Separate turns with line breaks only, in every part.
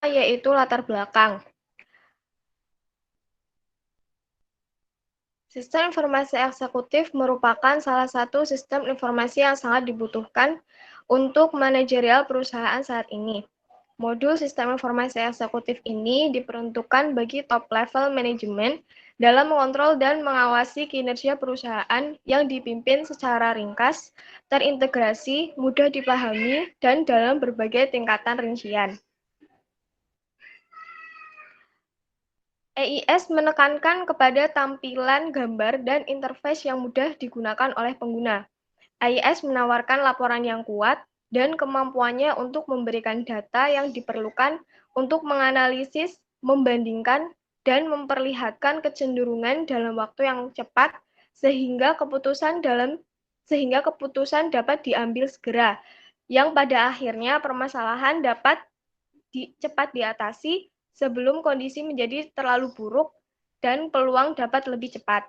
yaitu latar belakang. Sistem informasi eksekutif merupakan salah satu sistem informasi yang sangat dibutuhkan untuk manajerial perusahaan saat ini. Modul sistem informasi eksekutif ini diperuntukkan bagi top level manajemen dalam mengontrol dan mengawasi kinerja perusahaan yang dipimpin secara ringkas, terintegrasi, mudah dipahami, dan dalam berbagai tingkatan rincian. EIS menekankan kepada tampilan gambar dan interface yang mudah digunakan oleh pengguna. EIS menawarkan laporan yang kuat dan kemampuannya untuk memberikan data yang diperlukan untuk menganalisis, membandingkan, dan memperlihatkan kecenderungan dalam waktu yang cepat sehingga keputusan dapat diambil segera, yang pada akhirnya permasalahan dapat cepat diatasi sebelum kondisi menjadi terlalu buruk dan peluang dapat lebih cepat.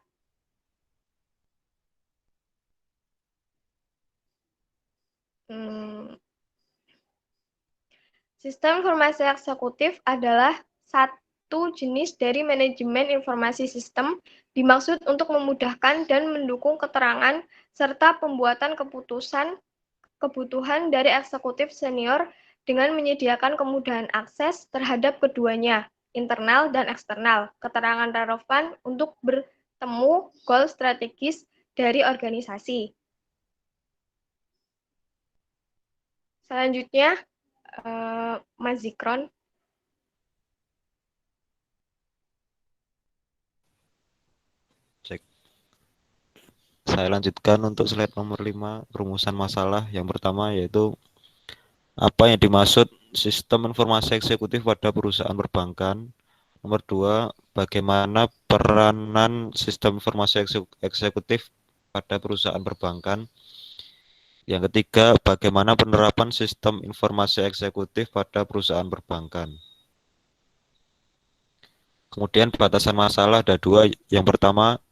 Sistem informasi eksekutif adalah satu jenis dari manajemen informasi sistem dimaksud untuk memudahkan dan mendukung keterangan serta pembuatan kebutuhan dari eksekutif senior dengan menyediakan kemudahan akses terhadap keduanya, internal dan eksternal, keterangan relevan untuk bertemu goal strategis dari organisasi. Selanjutnya, Mas Zikron.
Cek. Saya lanjutkan untuk slide nomor 5, perumusan masalah. Yang pertama yaitu apa yang dimaksud sistem informasi eksekutif pada perusahaan perbankan. Nomor 2, bagaimana peranan sistem informasi eksekutif pada perusahaan perbankan. Yang ketiga, bagaimana penerapan sistem informasi eksekutif pada perusahaan perbankan. Kemudian batasan masalah ada 2. Yang pertama,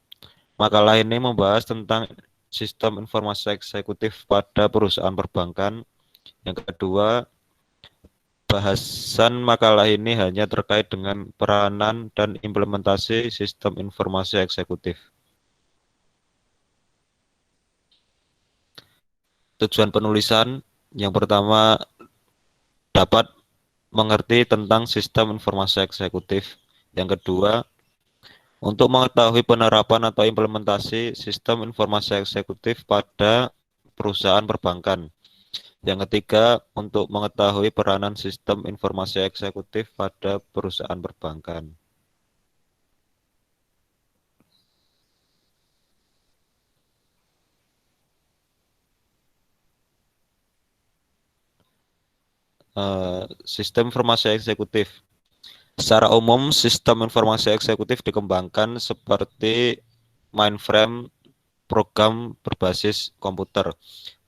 makalah ini membahas tentang sistem informasi eksekutif pada perusahaan perbankan. Yang kedua, bahasan makalah ini hanya terkait dengan peranan dan implementasi sistem informasi eksekutif. Tujuan penulisan yang pertama dapat mengerti tentang sistem informasi eksekutif. Yang kedua, untuk mengetahui penerapan atau implementasi sistem informasi eksekutif pada perusahaan perbankan. Yang ketiga, untuk mengetahui peranan sistem informasi eksekutif pada perusahaan perbankan. Sistem informasi eksekutif. Secara umum, sistem informasi eksekutif dikembangkan seperti mainframe program berbasis komputer.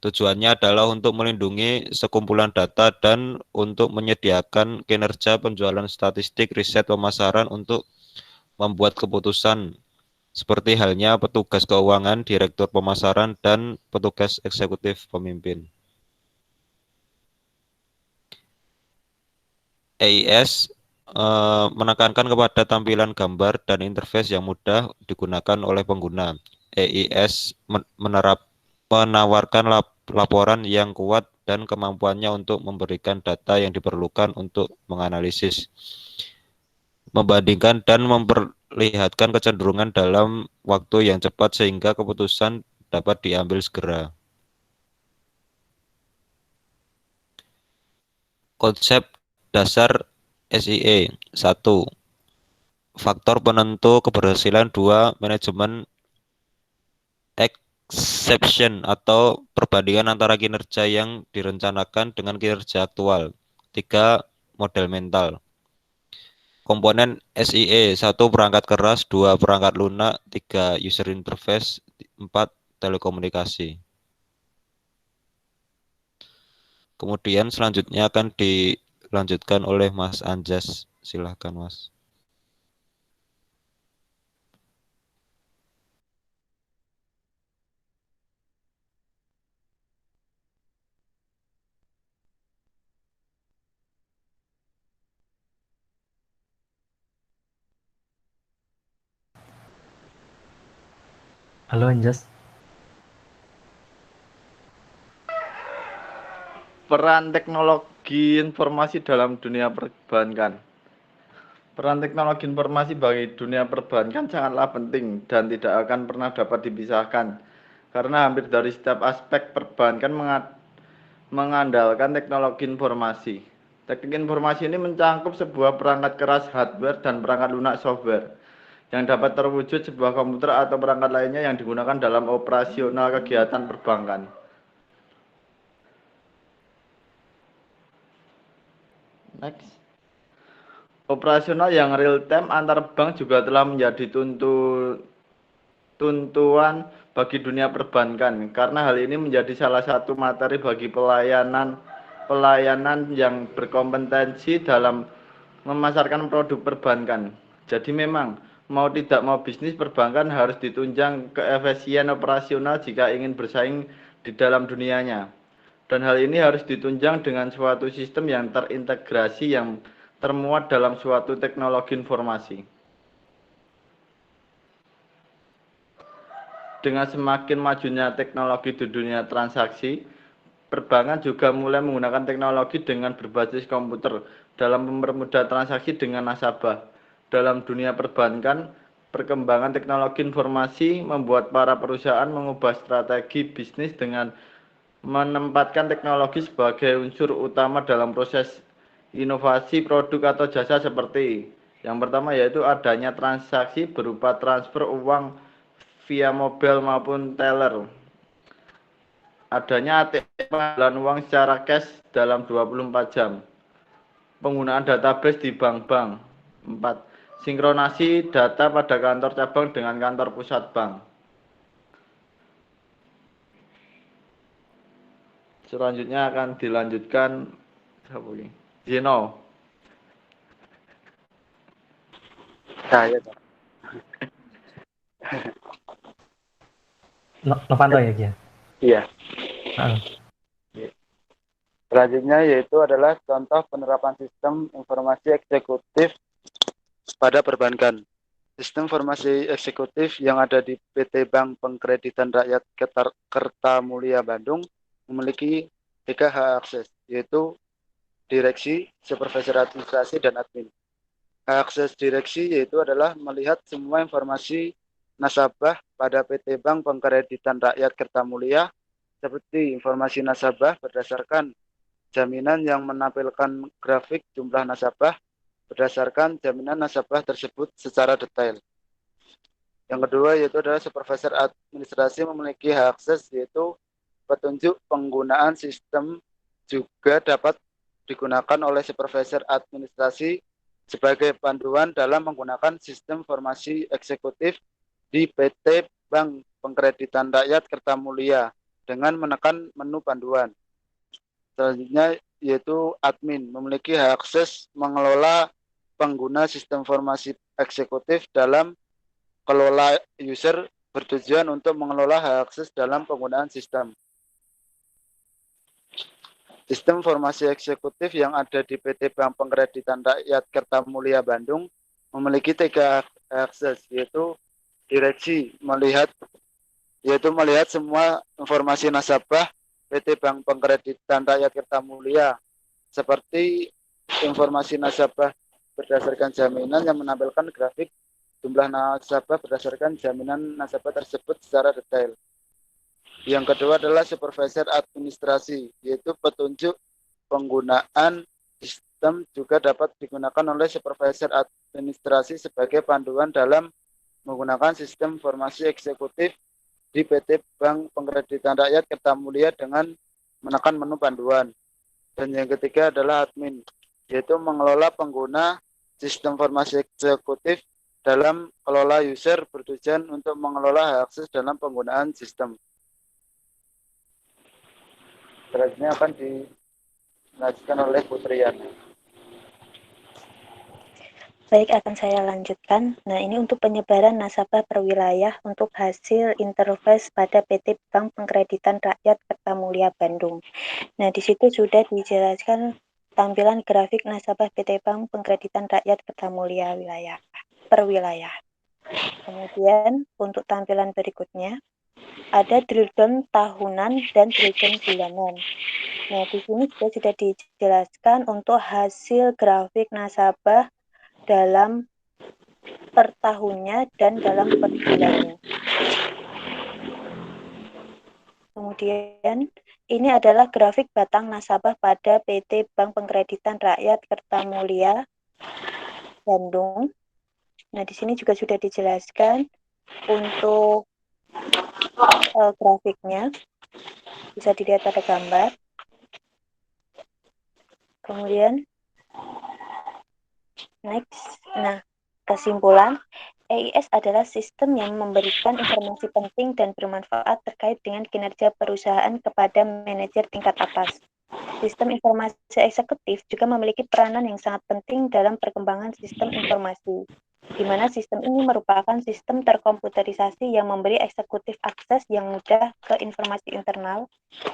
Tujuannya adalah untuk melindungi sekumpulan data dan untuk menyediakan kinerja penjualan statistik, riset, pemasaran untuk membuat keputusan, seperti halnya petugas keuangan, direktur pemasaran, dan petugas eksekutif pemimpin. EIS menekankan kepada tampilan gambar dan interface yang mudah digunakan oleh pengguna. EIS menawarkan laporan yang kuat dan kemampuannya untuk memberikan data yang diperlukan untuk menganalisis, membandingkan, dan memperlihatkan kecenderungan dalam waktu yang cepat sehingga keputusan dapat diambil segera. Konsep dasar SIE 1. Faktor penentu keberhasilan. 2. Manajemen exception atau perbandingan antara kinerja yang direncanakan dengan kinerja aktual. 3. Model mental. Komponen SIE 1. Perangkat keras. 2. Perangkat lunak. 3. User interface. 4. Telekomunikasi. Kemudian selanjutnya akan dilanjutkan oleh Mas Anjas. Silahkan Mas.
Halo Anjas.
Peran teknologi informasi dalam dunia perbankan. Peran teknologi informasi bagi dunia perbankan sangatlah penting dan tidak akan pernah dapat dipisahkan. Karena hampir dari setiap aspek perbankan mengandalkan teknologi informasi. Teknik informasi ini mencangkup sebuah perangkat keras hardware dan perangkat lunak software yang dapat terwujud sebuah komputer atau perangkat lainnya yang digunakan dalam operasional kegiatan perbankan. Next. Operasional yang real time antar bank juga telah menjadi tuntuan bagi dunia perbankan karena hal ini menjadi salah satu materi bagi pelayanan yang berkompetensi dalam memasarkan produk perbankan. Jadi memang mau tidak mau bisnis perbankan harus ditunjang keefisien operasional jika ingin bersaing di dalam dunianya. Dan hal ini harus ditunjang dengan suatu sistem yang terintegrasi yang termuat dalam suatu teknologi informasi. Dengan semakin majunya teknologi di dunia transaksi, perbankan juga mulai menggunakan teknologi dengan berbasis komputer dalam mempermudah transaksi dengan nasabah. Dalam dunia perbankan, perkembangan teknologi informasi membuat para perusahaan mengubah strategi bisnis dengan menempatkan teknologi sebagai unsur utama dalam proses inovasi produk atau jasa seperti yang pertama yaitu adanya transaksi berupa transfer uang via mobile maupun teller. Adanya ATM pengumpulan uang secara cash dalam 24 jam. Penggunaan database di bank-bank. 4. Sinkronasi data pada kantor cabang dengan kantor pusat bank. Selanjutnya akan dilanjutkan Zeno.
Saya
Novanto ya Gia?
iya.
Ah.
Selanjutnya yaitu adalah contoh penerapan sistem informasi eksekutif pada perbankan. Sistem informasi eksekutif yang ada di PT Bank Pengkreditan Rakyat Kertamulia Bandung memiliki 3 hak akses, yaitu direksi, supervisor administrasi, dan admin. Hak akses direksi yaitu adalah melihat semua informasi nasabah pada PT Bank Pengkreditan Rakyat Kertamulia seperti informasi nasabah berdasarkan jaminan yang menampilkan grafik jumlah nasabah berdasarkan jaminan nasabah tersebut secara detail. Yang kedua yaitu adalah supervisor administrasi memiliki hak akses yaitu petunjuk penggunaan sistem juga dapat digunakan oleh supervisor administrasi sebagai panduan dalam menggunakan sistem informasi eksekutif di PT Bank Pengkreditan Rakyat Kertamulia dengan menekan menu panduan. Selanjutnya yaitu admin memiliki hak akses mengelola pengguna sistem informasi eksekutif dalam kelola user bertujuan untuk mengelola hak akses dalam penggunaan sistem. Sistem informasi eksekutif yang ada di PT Bank Pengkreditan Rakyat Kertamulia Bandung memiliki 3 akses yaitu direksi melihat semua informasi nasabah PT Bank Pengkreditan Rakyat Kertamulia seperti informasi nasabah berdasarkan jaminan yang menampilkan grafik jumlah nasabah berdasarkan jaminan nasabah tersebut secara detail. Yang kedua adalah supervisor administrasi, yaitu petunjuk penggunaan sistem juga dapat digunakan oleh supervisor administrasi sebagai panduan dalam menggunakan sistem informasi eksekutif di PT Bank Pengkreditan Rakyat Kertamulia dengan menekan menu panduan. Dan yang ketiga adalah admin, yaitu mengelola pengguna sistem informasi eksekutif dalam kelola user bertujuan untuk mengelola hak akses dalam penggunaan sistem. Selanjutnya akan dilanjutkan oleh Putriana.
Baik, akan saya lanjutkan. Nah, ini untuk penyebaran nasabah per wilayah untuk hasil interface pada PT Bank Pengkreditan Rakyat Kertamulia Bandung. Nah, di situ sudah dijelaskan tampilan grafik nasabah PT Bank Pengkreditan Rakyat Kertamulia per wilayah. Kemudian untuk tampilan berikutnya ada drill down tahunan dan drill down bulanan. Nah, di sini juga sudah dijelaskan untuk hasil grafik nasabah dalam per tahunnya dan dalam per bulannya. Kemudian ini adalah grafik batang nasabah pada PT Bank Pengkreditan Rakyat Kertamulia Bandung. Nah, di sini juga sudah dijelaskan untuk grafiknya. Bisa dilihat pada gambar. Kemudian next. Nah, kesimpulan, EIS adalah sistem yang memberikan informasi penting dan bermanfaat terkait dengan kinerja perusahaan kepada manajer tingkat atas. Sistem informasi eksekutif juga memiliki peranan yang sangat penting dalam perkembangan sistem informasi, di mana sistem ini merupakan sistem terkomputerisasi yang memberi eksekutif akses yang mudah ke informasi internal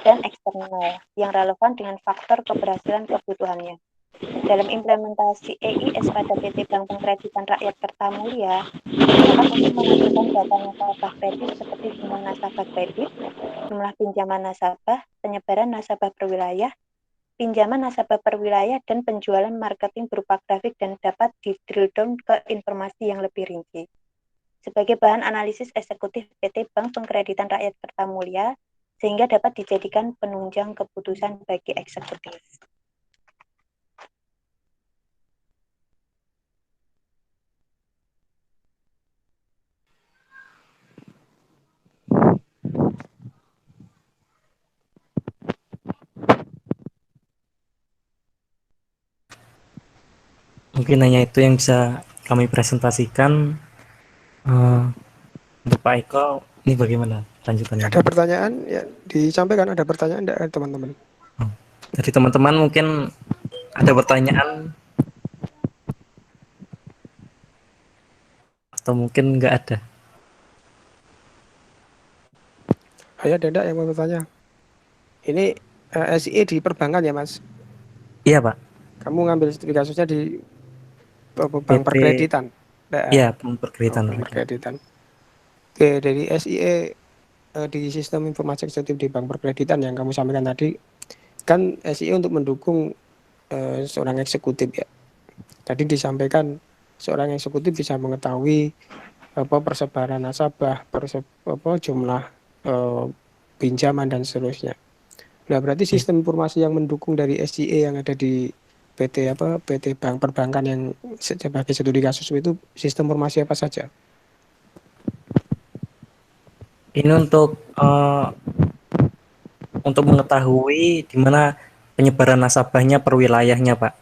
dan eksternal yang relevan dengan faktor keberhasilan kebutuhannya. Dalam implementasi EIS pada PT Bank Pengkreditan Rakyat Kertamulia, digunakan untuk menghasilkan data nasabah kredit seperti jumlah nasabah kredit, jumlah pinjaman nasabah, penyebaran nasabah per wilayah, pinjaman nasabah per wilayah, dan penjualan marketing berupa grafik dan dapat di-drill down ke informasi yang lebih rinci. Sebagai bahan analisis eksekutif PT Bank Pengkreditan Rakyat Kertamulia, sehingga dapat dijadikan penunjang keputusan bagi eksekutif.
Mungkin hanya itu yang bisa kami presentasikan. Untuk Pak Eko, ini bagaimana lanjutannya?
Ada pertanyaan ya, disampaikan. Ada pertanyaan enggak teman-teman?
Dari teman-teman mungkin ada pertanyaan atau mungkin nggak ada.
Ada enggak yang mau bertanya? Ini SIE di perbankan ya, Mas?
Iya, Pak.
Kamu ngambil studi kasusnya di bank
PT
perkreditan?
Iya, bank perkreditan.
Bank perkreditan. Oke, dari SIE di sistem informasi eksekutif di bank perkreditan yang kamu sampaikan tadi, kan SIE untuk mendukung seorang eksekutif ya. Tadi disampaikan seorang eksekutif bisa mengetahui persebaran nasabah, jumlah pinjaman dan seterusnya. Nah, berarti sistem informasi yang mendukung dari SIE yang ada di PT Bank Perbankan yang sebagai studi kasus itu sistem informasi apa saja?
Ini untuk mengetahui di mana penyebaran nasabahnya per wilayahnya, Pak.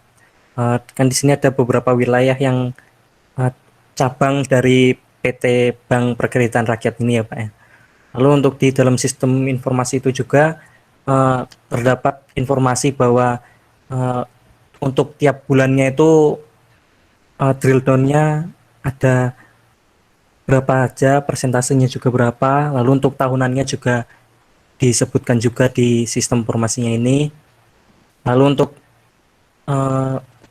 Kan di sini ada beberapa wilayah yang cabang dari PT Bank Perkreditan Rakyat ini ya, Pak ya. Lalu untuk di dalam sistem informasi itu juga terdapat informasi bahwa untuk tiap bulannya itu drill down-nya ada berapa aja, persentasenya juga berapa, lalu untuk tahunannya juga disebutkan juga di sistem informasinya ini. Lalu untuk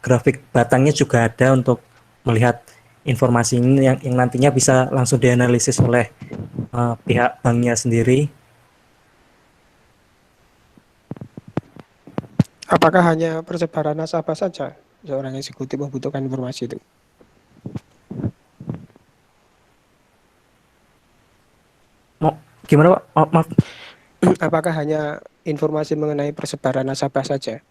grafik batangnya juga ada untuk melihat informasi ini yang nantinya bisa langsung dianalisis oleh pihak banknya sendiri.
Apakah hanya persebaran nasabah saja seorang eksekutif membutuhkan informasi itu?
Gimana, Pak? Maaf.
Apakah hanya informasi mengenai persebaran nasabah saja?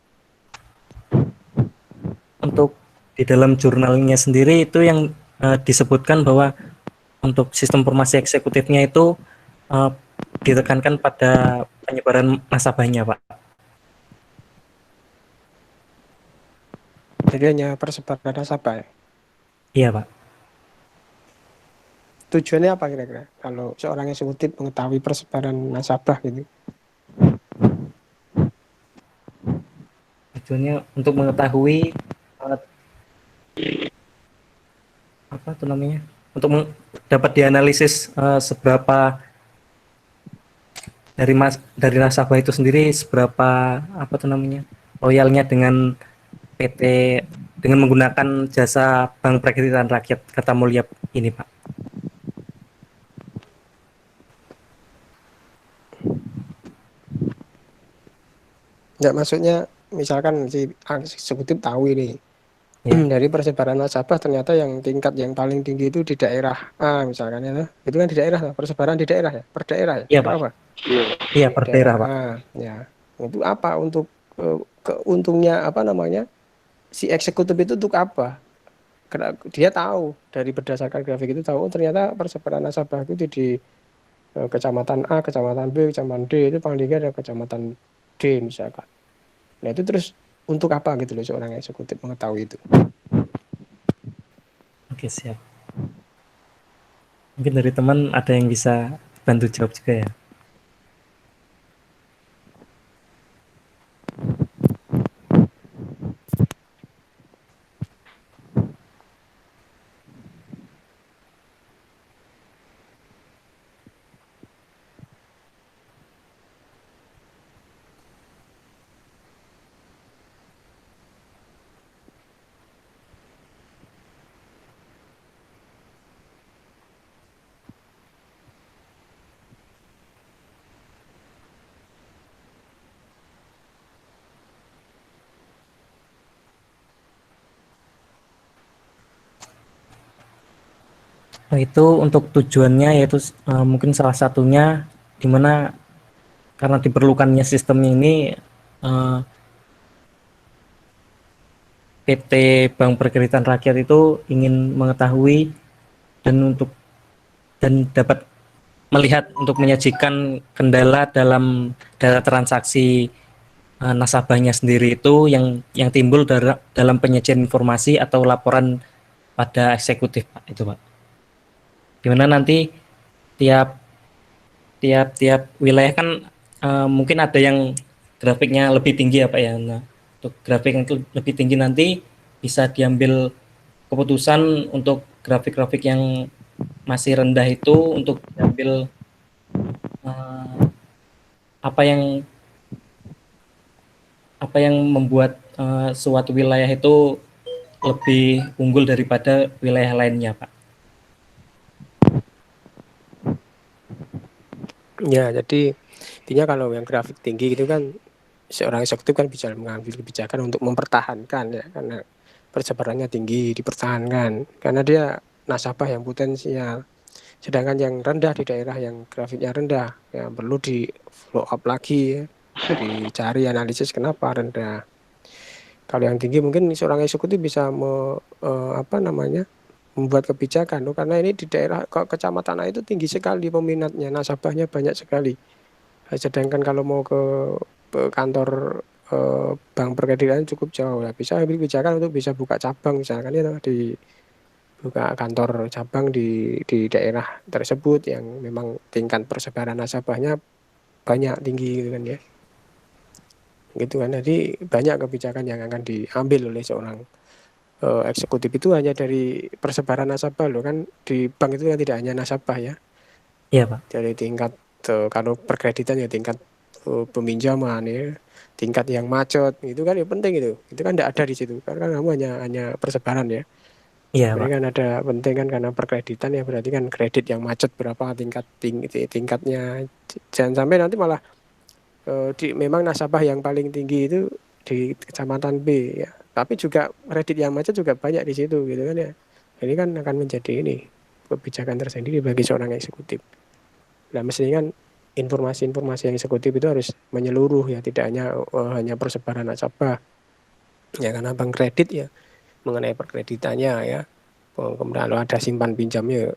Untuk di dalam jurnalnya sendiri itu yang disebutkan bahwa untuk sistem informasi eksekutifnya itu ditekankan pada penyebaran nasabahnya, Pak.
Jadi hanya persebaran nasabah ya?
Iya, Pak.
Tujuannya apa kira-kira kalau seorang eksekutif mengetahui persebaran nasabah gitu?
Tujuannya untuk mengetahui apa itu namanya? Untuk dapat dianalisis seberapa dari nasabah itu sendiri seberapa apa itu namanya? Loyalnya dengan PT dengan menggunakan jasa Bank Perkreditan Rakyat Kertamulia ini, Pak.
Enggak, maksudnya misalkan si eksekutif tahu ini
Ya.
dari persebaran nasabah ternyata yang tingkat yang paling tinggi itu di daerah A misalkan ya, itu kan di daerah, persebaran di daerah ya, per daerah ya,
Iya,
atau
Pak.
apa?
Iya, per
Daerah
daerah, Pak.
A, ya. Itu apa untuk keuntungnya apa namanya si eksekutif itu untuk apa? Karena dia tahu dari berdasarkan grafik itu tahu ternyata persebaran nasabah itu di kecamatan A, kecamatan B, kecamatan D itu paling tinggi ada kecamatan D misalkan. Nah itu terus untuk apa gitu loh seorang eksekutif mengetahui itu?
Oke, siap. Mungkin dari teman ada yang bisa bantu jawab juga ya. Nah, itu untuk tujuannya yaitu mungkin salah satunya di mana karena diperlukannya sistem ini PT Bank Perkreditan Rakyat itu ingin mengetahui dan dapat melihat untuk menyajikan kendala dalam data transaksi nasabahnya sendiri itu yang timbul dalam penyajian informasi atau laporan pada eksekutif, Pak. Itu, Pak. Dimana nanti tiap wilayah kan mungkin ada yang grafiknya lebih tinggi ya Pak ya. Nah, untuk grafik yang lebih tinggi nanti bisa diambil keputusan untuk grafik-grafik yang masih rendah itu untuk diambil apa yang membuat suatu wilayah itu lebih unggul daripada wilayah lainnya, Pak.
Ya, jadi intinya kalau yang grafik tinggi itu kan seorang eksekutif kan bisa mengambil kebijakan untuk mempertahankan ya, karena persebarannya tinggi dipertahankan karena dia nasabah yang potensial. Sedangkan yang rendah di daerah yang grafiknya rendah ya perlu di follow up lagi ya, dicari analisis kenapa rendah. Kalau yang tinggi mungkin seorang eksekutif bisa membuat kebijakan loh, karena ini di daerah kecamatan A itu tinggi sekali peminatnya, nasabahnya banyak sekali. Sedangkan kalau mau ke kantor bank perkreditan cukup jauh ya, bisa ambil kebijakan untuk bisa buka cabang misalkan ya di buka kantor cabang di daerah tersebut yang memang tingkat persebaran nasabahnya banyak tinggi gitu kan ya. Gitu kan. Jadi banyak kebijakan yang akan diambil oleh seorang eksekutif itu hanya dari persebaran nasabah loh kan, di bank itu kan tidak hanya nasabah ya.
Iya, Pak.
Dari tingkat kalau perkreditan ya tingkat peminjaman ya, tingkat yang macet itu kan ya penting itu kan tidak ada di situ karena kamu hanya persebaran ya.
Iya, Pak.
Mereka kan ada penting kan karena perkreditan ya berarti kan kredit yang macet berapa tingkatnya, jangan sampai nanti malah memang nasabah yang paling tinggi itu di kecamatan B ya, tapi juga kredit yang macet juga banyak di situ gitu kan ya. Ini kan akan menjadi kebijakan tersendiri bagi seorang eksekutif. Nah mestinya kan informasi-informasi yang eksekutif itu harus menyeluruh ya, tidak hanya persebaran nasabah ya, karena bank kredit ya mengenai perkreditannya ya, kemudian kalau ada simpan pinjamnya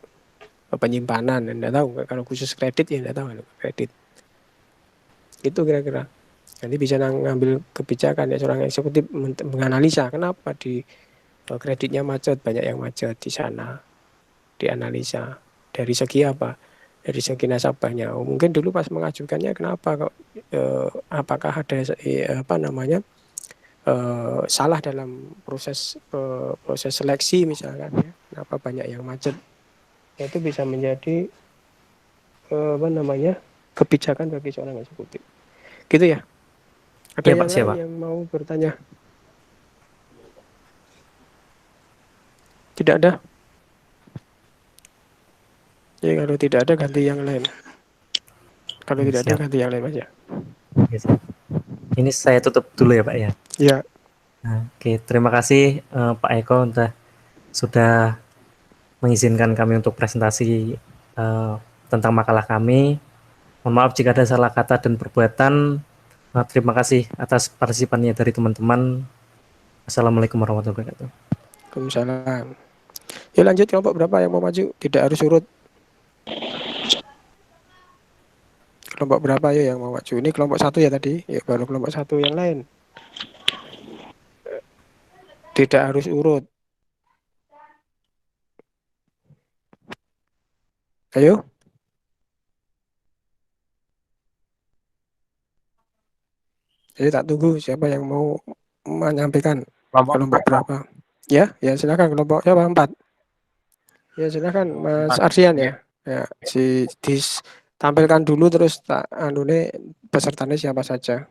penyimpanan, tidak tahu kalau khusus kredit ya tidak tahu kredit itu kira-kira nanti bisa ngambil kebijakan ya seorang eksekutif menganalisa kenapa di kreditnya macet, banyak yang macet di sana, dianalisa dari segi apa, dari segi nasabahnya. Mungkin dulu pas mengajukannya kenapa kok apakah ada salah dalam proses seleksi misalkan ya, kenapa banyak yang macet, itu bisa menjadi kebijakan bagi seorang eksekutif gitu ya. Ada
Iya,
yang
Pak,
lain
siapa?
yang mau bertanya? Tidak ada? Ya kalau tidak ada ganti yang lain. Kalau tidak ada
Siap.
ganti yang lain aja.
Oke, siap. ini saya tutup dulu ya Pak ya.
Ya,
Nah, oke, terima kasih Pak Eko sudah mengizinkan kami untuk presentasi tentang makalah kami. Mohon maaf jika ada salah kata dan perbuatan. Terima kasih atas partisipannya dari teman-teman. Assalamualaikum warahmatullahi wabarakatuh.
Waalaikumsalam. Yuk lanjut, kelompok berapa yang mau maju? Tidak harus urut. Kelompok berapa ya yang mau maju? Ini kelompok 1 ya tadi. Ya baru kelompok 1 yang lain. Tidak harus urut. Ayo. Jadi tak tunggu siapa yang mau menyampaikan kelompok berapa. Ya, ya silakan kelompok siapa? 4. Ya silakan Mas Arsian ya. Ya, ditampilkan dulu terus tak anune pesertanya siapa saja.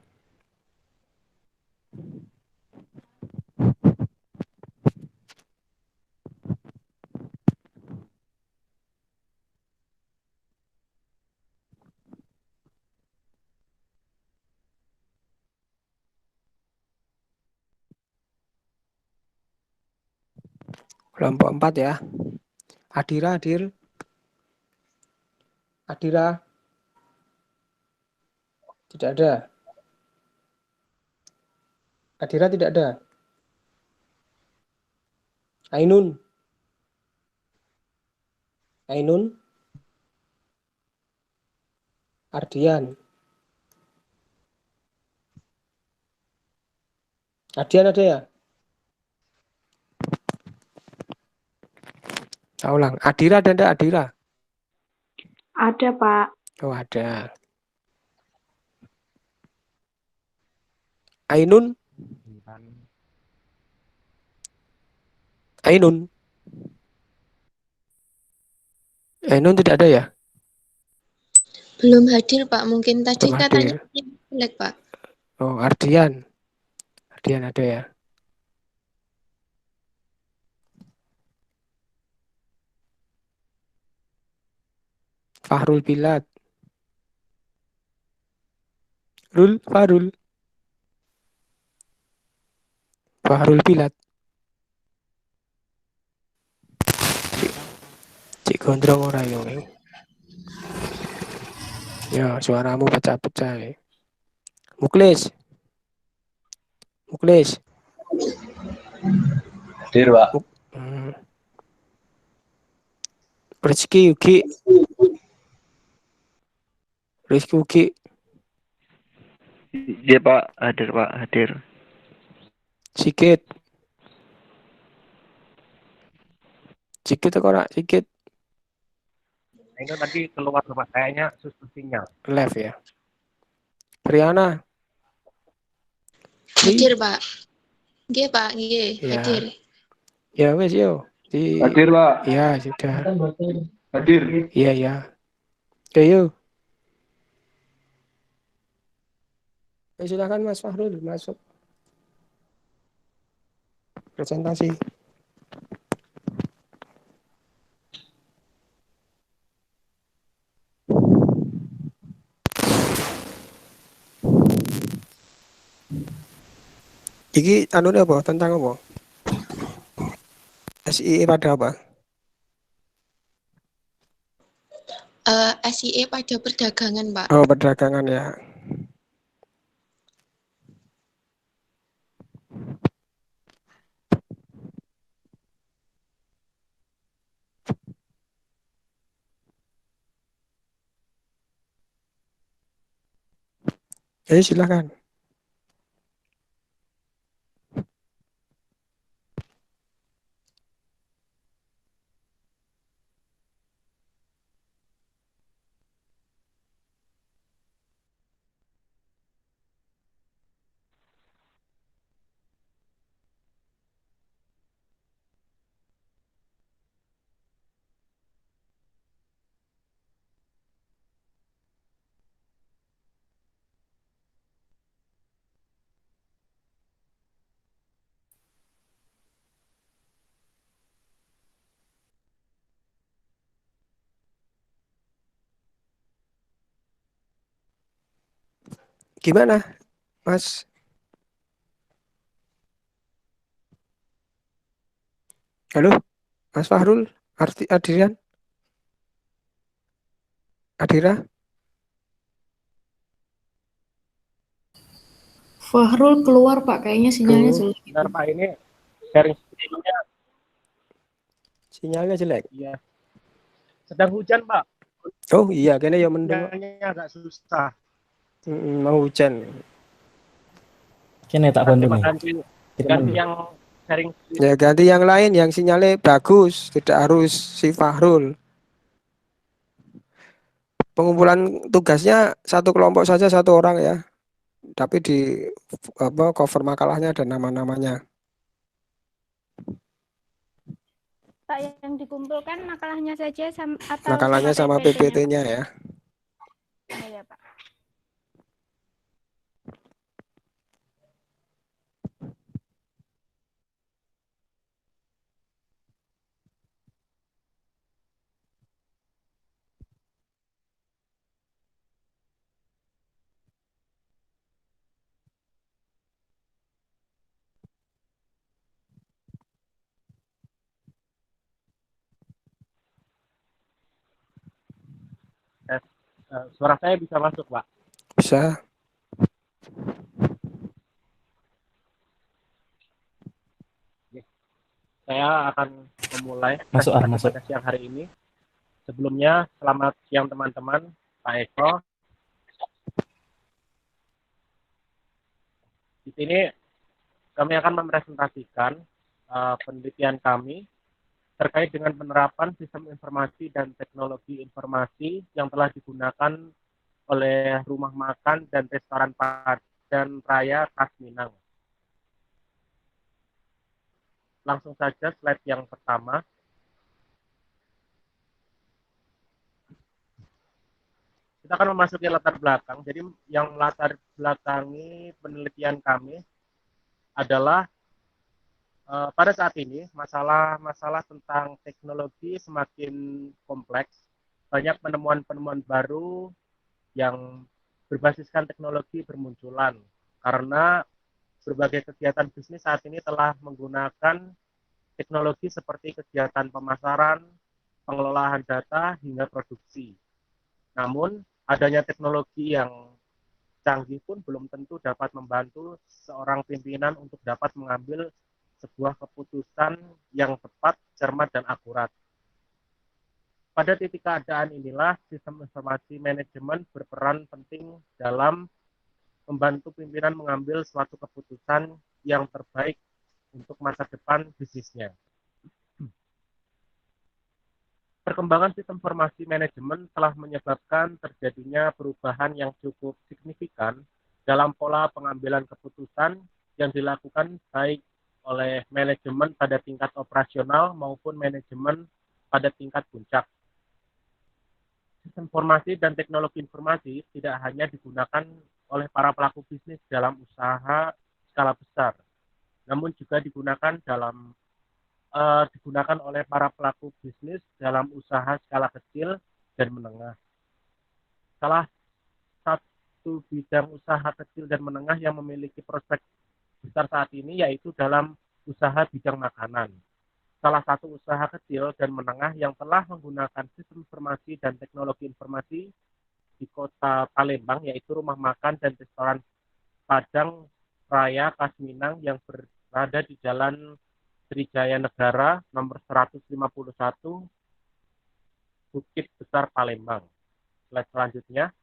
Kelompok 4 ya. Adira hadir. Adira. Tidak ada. Adira tidak ada. Ainun. Ainun. Ardian. Ardian ada ya? Saya ulang. Adira ada enggak Adira?
Ada, Pak.
Oh ada. Ainun. Ainun. Ainun tidak ada ya?
Belum hadir, Pak. Mungkin tadi
Belum
katanya
hadir.
jelek, Pak.
Oh Ardian. Ardian ada ya? Fahrul Bilad. Fahrul. Fahrul Bilad. Cik Gondrong ora yo. Ya, suaramu pecah-pecah. Muklis. Muklis.
Hadir, Pak.
Rizky Yuki. Rizky Yuki.
Iya, Pak. Hadir, Pak. Hadir.
Sikit. Sikit kok ora? Sikit.
Itu tadi keluar Pak, kayaknya susah sinyal.
Left ya. Riana.
Hadir, Pak. Nggih, Pak. Nggih,
Ya.
hadir.
Ya wes yo.
Hadir, Pak.
Ya sudah.
Hadir.
Iya ya. Oke yuk. Silakan Mas Fahrul masuk. Presentasi. Iki anu apa? Tentang apa? SIE pada apa?
SIE pada perdagangan, Pak.
Oh, perdagangan ya. Silakan. Gimana Mas. Halo, Mas Fahrul, Adrian, Adira.
Fahrul keluar Pak, kayaknya sinyalnya jelek.
Benar Pak, ini sharing screen-nya.
Sinyalnya jelek.
Iya. Sedang hujan Pak.
Oh iya, kayaknya ya mendung.
Sinyalnya agak susah.
Mau hujan.
Kini tak bantu nih.
Ganti yang sharing screen.
Ya ganti yang lain yang sinyalnya bagus, tidak harus si Fahrul. Pengumpulan tugasnya satu kelompok saja, satu orang ya. Tapi di cover makalahnya ada nama-namanya.
Pak, yang dikumpulkan makalahnya saja atau
Makalahnya sama PPT-nya ya.
Iya, Pak.
Suara saya bisa masuk, Pak?
Bisa.
Saya akan memulai
masuk.
pada siang hari ini. Sebelumnya, selamat siang teman-teman, Pak Eko. Di sini kami akan mempresentasikan penelitian kami terkait dengan penerapan sistem informasi dan teknologi informasi yang telah digunakan oleh rumah makan dan restoran Padang Raya Khas Minang. Langsung saja slide yang pertama. Kita akan memasuki latar belakang. Jadi yang latar belakangi penelitian kami adalah pada saat ini masalah tentang teknologi semakin kompleks. Banyak penemuan-penemuan baru yang berbasiskan teknologi bermunculan karena berbagai kegiatan bisnis saat ini telah menggunakan teknologi seperti kegiatan pemasaran, pengelolaan data, hingga produksi. Namun, adanya teknologi yang canggih pun belum tentu dapat membantu seorang pimpinan untuk dapat mengambil sebuah keputusan yang tepat, cermat, dan akurat. Pada titik keadaan inilah, sistem informasi manajemen berperan penting dalam membantu pimpinan mengambil suatu keputusan yang terbaik untuk masa depan bisnisnya. Perkembangan sistem informasi manajemen telah menyebabkan terjadinya perubahan yang cukup signifikan dalam pola pengambilan keputusan yang dilakukan baik oleh manajemen pada tingkat operasional maupun manajemen pada tingkat puncak. Sistem informasi dan teknologi informasi tidak hanya digunakan oleh para pelaku bisnis dalam usaha skala besar, namun juga digunakan oleh para pelaku bisnis dalam usaha skala kecil dan menengah. Salah satu bidang usaha kecil dan menengah yang memiliki prospek besar saat ini yaitu dalam usaha bidang makanan. Salah satu usaha kecil dan menengah yang telah menggunakan sistem informasi dan teknologi informasi di kota Palembang yaitu Rumah Makan dan Restoran Padang Raya Khas Minang yang berada di Jalan Srijaya Negara nomor 151 Bukit Besar Palembang. Slide selanjutnya.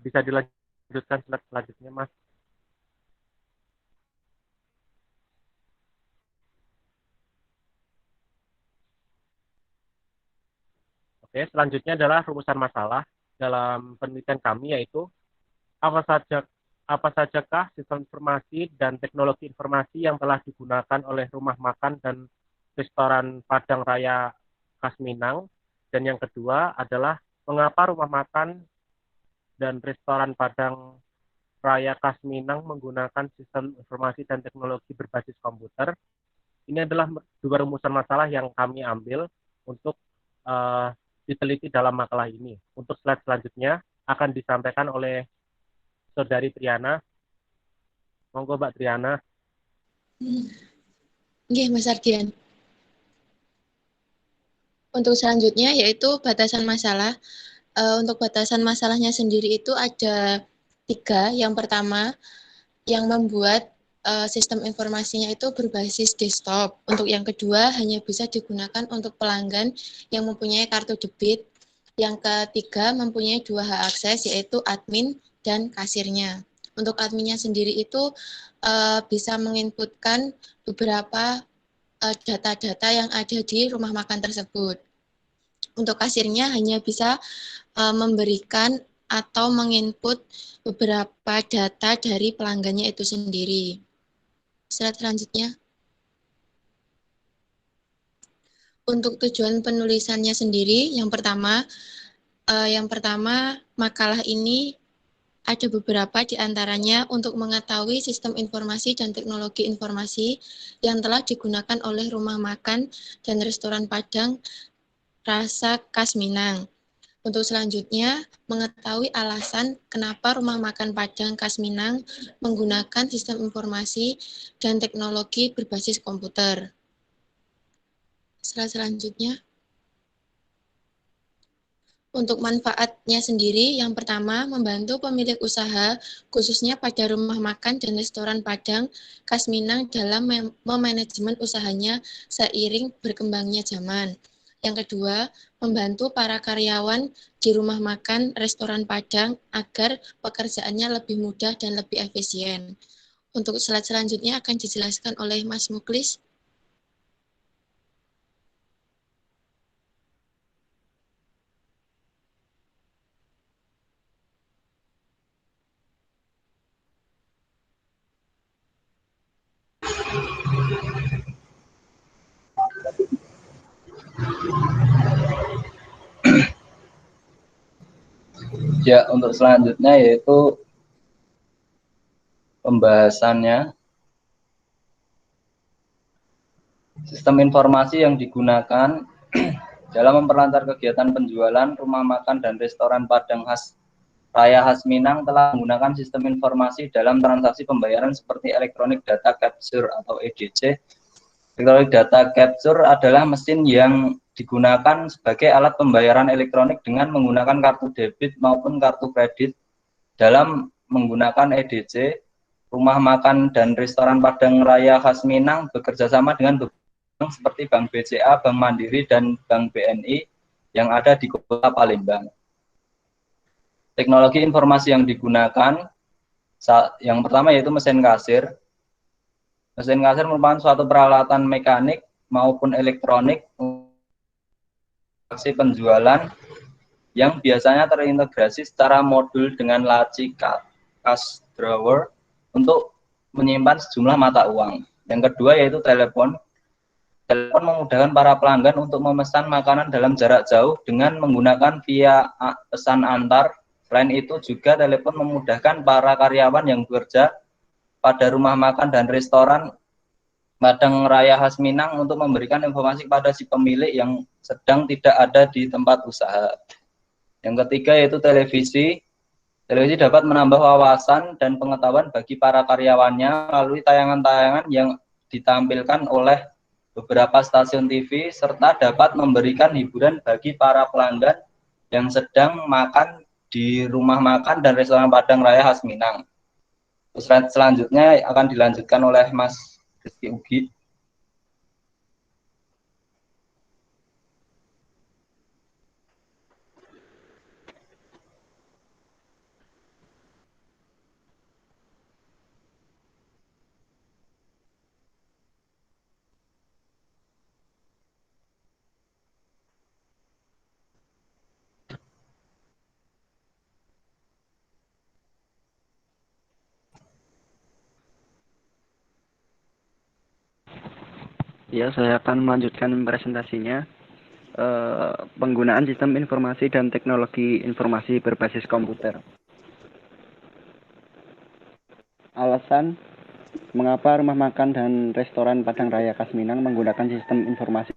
Bisa dilanjutkan slide selanjutnya, Mas. Oke, selanjutnya adalah rumusan masalah dalam penelitian kami yaitu apa sajakah sistem informasi dan teknologi informasi yang telah digunakan oleh rumah makan dan restoran Padang Raya Khas Minang, dan yang kedua adalah mengapa rumah makan dan restoran Padang Raya Kasminang menggunakan sistem informasi dan teknologi berbasis komputer. Ini adalah dua rumusan masalah yang kami ambil untuk diteliti dalam makalah ini. Untuk slide selanjutnya akan disampaikan oleh Saudari Triana. Monggo Mbak Triana.
Nggih, Mas Ardian. Untuk selanjutnya yaitu batasan masalah. Untuk batasan masalahnya sendiri itu ada 3. Yang pertama, yang membuat sistem informasinya itu berbasis desktop. Untuk yang kedua, hanya bisa digunakan untuk pelanggan yang mempunyai kartu debit. Yang ketiga, mempunyai 2 hak akses, yaitu admin dan kasirnya. Untuk adminnya sendiri itu bisa menginputkan beberapa data-data yang ada di rumah makan tersebut. Untuk kasirnya hanya bisa memberikan atau menginput beberapa data dari pelanggannya itu sendiri. Slide selanjutnya. Untuk tujuan penulisannya sendiri, yang pertama makalah ini ada beberapa di antaranya untuk mengetahui sistem informasi dan teknologi informasi yang telah digunakan oleh rumah makan dan restoran Padang Rasa Kasminang. Untuk selanjutnya, mengetahui alasan kenapa rumah makan Padang Kasminang menggunakan sistem informasi dan teknologi berbasis komputer. Selanjutnya, untuk manfaatnya sendiri, yang pertama, membantu pemilik usaha, khususnya pada rumah makan dan restoran Padang Kasminang dalam memanajemen usahanya seiring berkembangnya zaman. Yang kedua, membantu para karyawan di rumah makan restoran Padang agar pekerjaannya lebih mudah dan lebih efisien. Untuk slide selanjutnya akan dijelaskan oleh Mas Muklis.
Ya, untuk selanjutnya yaitu pembahasannya sistem informasi yang digunakan dalam memperlancar kegiatan penjualan rumah makan dan restoran Padang Raya Khas Minang telah menggunakan sistem informasi dalam transaksi pembayaran seperti Electronic Data Capture atau EDC. Electronic Data Capture adalah mesin yang digunakan sebagai alat pembayaran elektronik dengan menggunakan kartu debit maupun kartu kredit. Dalam menggunakan EDC, rumah makan dan restoran Padang Raya Khas Minang bekerjasama dengan bank seperti Bank BCA, Bank Mandiri, dan Bank BNI yang ada di Kota Palembang. Teknologi informasi yang digunakan, yang pertama yaitu mesin kasir. Mesin kasir merupakan suatu peralatan mekanik maupun elektronik transaksi penjualan yang biasanya terintegrasi secara modul dengan laci cash drawer untuk menyimpan sejumlah mata uang. Yang kedua yaitu telepon. Telepon memudahkan para pelanggan untuk memesan makanan dalam jarak jauh dengan menggunakan via pesan antar. Selain itu juga telepon memudahkan para karyawan yang bekerja pada rumah makan dan restoran Padang Raya Khas Minang untuk memberikan informasi kepada si pemilik yang sedang tidak ada di tempat usaha. Yang ketiga yaitu televisi. Televisi dapat menambah wawasan dan pengetahuan bagi para karyawannya melalui tayangan-tayangan yang ditampilkan oleh beberapa stasiun TV serta dapat memberikan hiburan bagi para pelanggan yang sedang makan di rumah makan dan restoran Padang Raya Khas Minang. Slide selanjutnya akan dilanjutkan oleh Mas Rizky Ugi.
Ya, saya akan melanjutkan presentasinya. Penggunaan sistem informasi dan teknologi informasi berbasis komputer. alasan mengapa rumah makan dan restoran Padang Raya Khas Minang menggunakan sistem informasi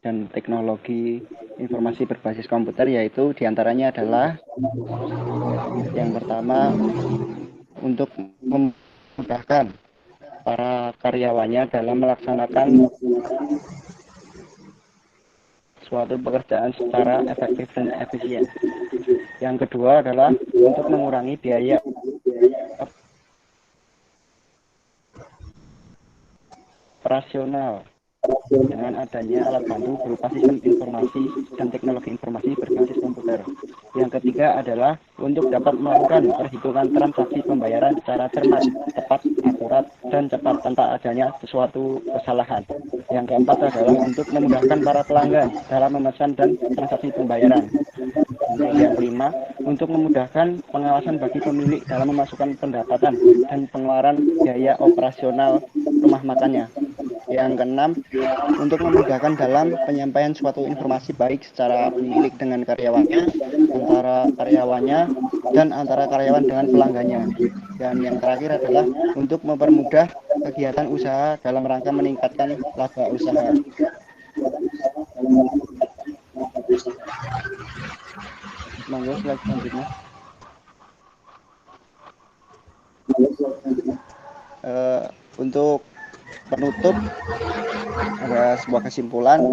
dan teknologi informasi berbasis komputer, yaitu diantaranya adalah yang pertama untuk memudahkan para karyawannya dalam melaksanakan suatu pekerjaan secara efektif dan efisien. Yang kedua adalah untuk mengurangi biaya operasional dengan adanya alat bantu berupa sistem informasi dan teknologi informasi berbasis komputer. Yang ketiga adalah untuk dapat melakukan perhitungan transaksi pembayaran secara cermat, tepat, akurat, dan cepat tanpa adanya sesuatu kesalahan. Yang keempat adalah untuk memudahkan para pelanggan dalam memesan dan transaksi pembayaran. Untuk yang kelima, untuk memudahkan pengawasan bagi pemilik dalam memasukkan pendapatan dan pengeluaran biaya operasional rumah makannya. Yang keenam, untuk memudahkan dalam penyampaian suatu informasi baik secara pemilik dengan karyawannya, antara karyawannya, dan antara karyawan dengan pelanggannya. Dan yang terakhir adalah untuk mempermudah kegiatan usaha dalam rangka meningkatkan laba usaha. Monggo slide selanjutnya. Untuk penutup, ada sebuah kesimpulan.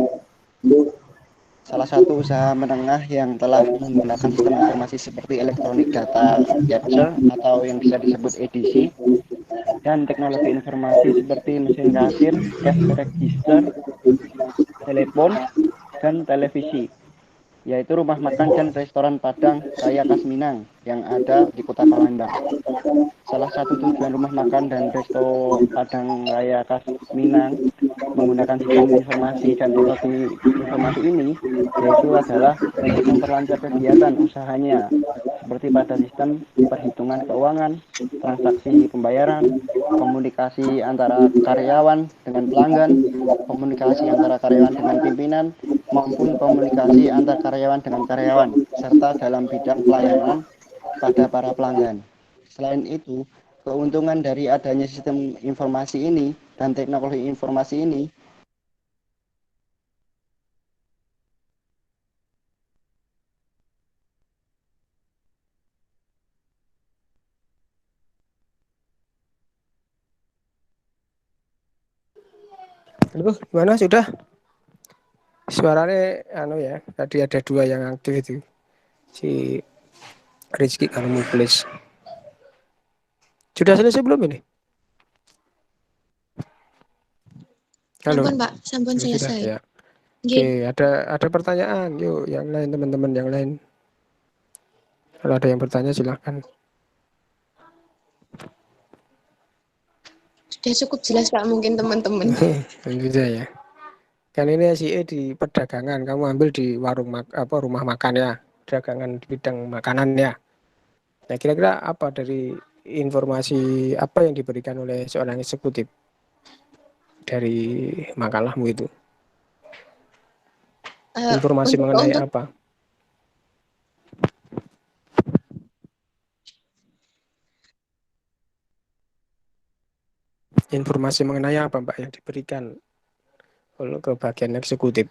Salah satu usaha menengah yang telah menggunakan sistem informasi seperti electronic data capture atau yang bisa disebut EDC, dan teknologi informasi seperti mesin kasir, cash register, telepon, dan televisi, yaitu rumah makan dan restoran Padang Raya Khas Minang yang ada di Kota Palembang. Salah satu tujuan rumah makan dan resto Padang Raya Khas Minang menggunakan sistem informasi dan teknologi informasi ini yaitu adalah untuk memperlancar kegiatan usahanya seperti pada sistem perhitungan keuangan, transaksi pembayaran, komunikasi antara karyawan dengan pelanggan, komunikasi antara karyawan dengan pimpinan, maupun komunikasi antar karyawan dengan karyawan, serta dalam bidang pelayanan pada para pelanggan. Selain itu, keuntungan dari adanya sistem informasi ini dan teknologi informasi ini
Halo, gimana sudah? Suaranya anu ya, tadi ada dua yang aktif itu. Si Rizky kalau Muklis. Sudah selesai belum ini? Halo.
Sampun Pak, sampun
Sudah
selesai.
ya.
Nggih.
Oke, ada pertanyaan. Yuk, yang lain teman-teman yang lain. Kalau ada yang bertanya silakan.
Sudah cukup jelas Pak mungkin teman-teman.
Tentu saja ya. Kan ini SIE di perdagangan, kamu ambil di warung rumah makan ya, dagangan di bidang makanan ya. Nah, kira-kira apa dari informasi apa yang diberikan oleh seorang eksekutif dari makalahmu itu? Informasi mengenai apa? Informasi mengenai apa Mbak yang diberikan ke bagian eksekutif?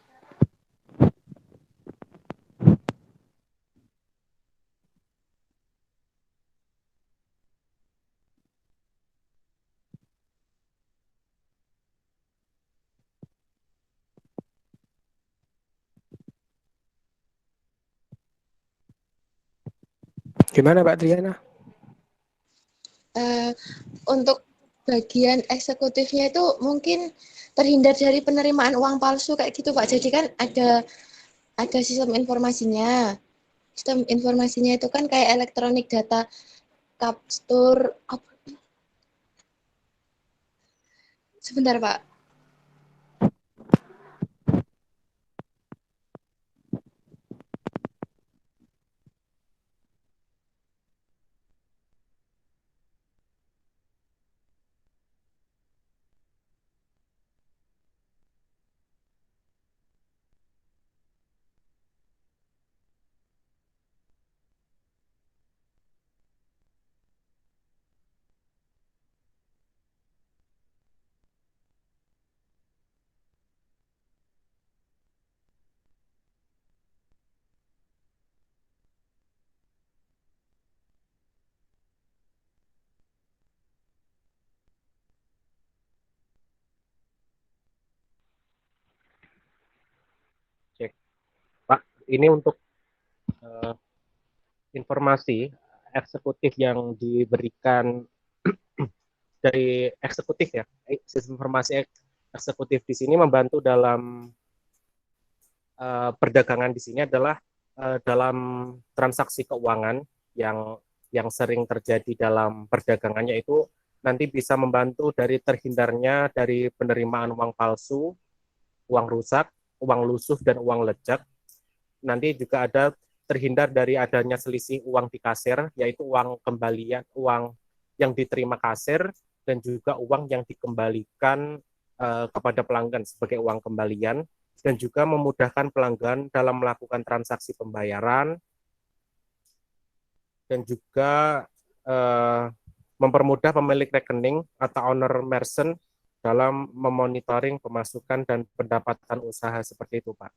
Gimana Pak Triana?
Untuk bagian eksekutifnya itu mungkin terhindar dari penerimaan uang palsu kayak gitu Pak. Jadi kan ada sistem informasinya. Sistem informasinya itu kan kayak elektronik data capture. Sebentar Pak.
Ini untuk uh, informasi eksekutif yang diberikan dari eksekutif ya. Sistem informasi eksekutif di sini membantu dalam perdagangan di sini adalah dalam transaksi keuangan yang sering terjadi dalam perdagangannya itu nanti bisa membantu dari terhindarnya dari penerimaan uang palsu, uang rusak, uang lusuh, dan uang lejak. Nanti juga ada terhindar dari adanya selisih uang di kasir, yaitu uang kembalian, uang yang diterima kasir, dan juga uang yang dikembalikan kepada pelanggan sebagai uang kembalian, dan juga memudahkan pelanggan dalam melakukan transaksi pembayaran, dan juga mempermudah pemilik rekening atau owner merchant dalam memonitoring pemasukan dan pendapatan usaha seperti itu, Pak.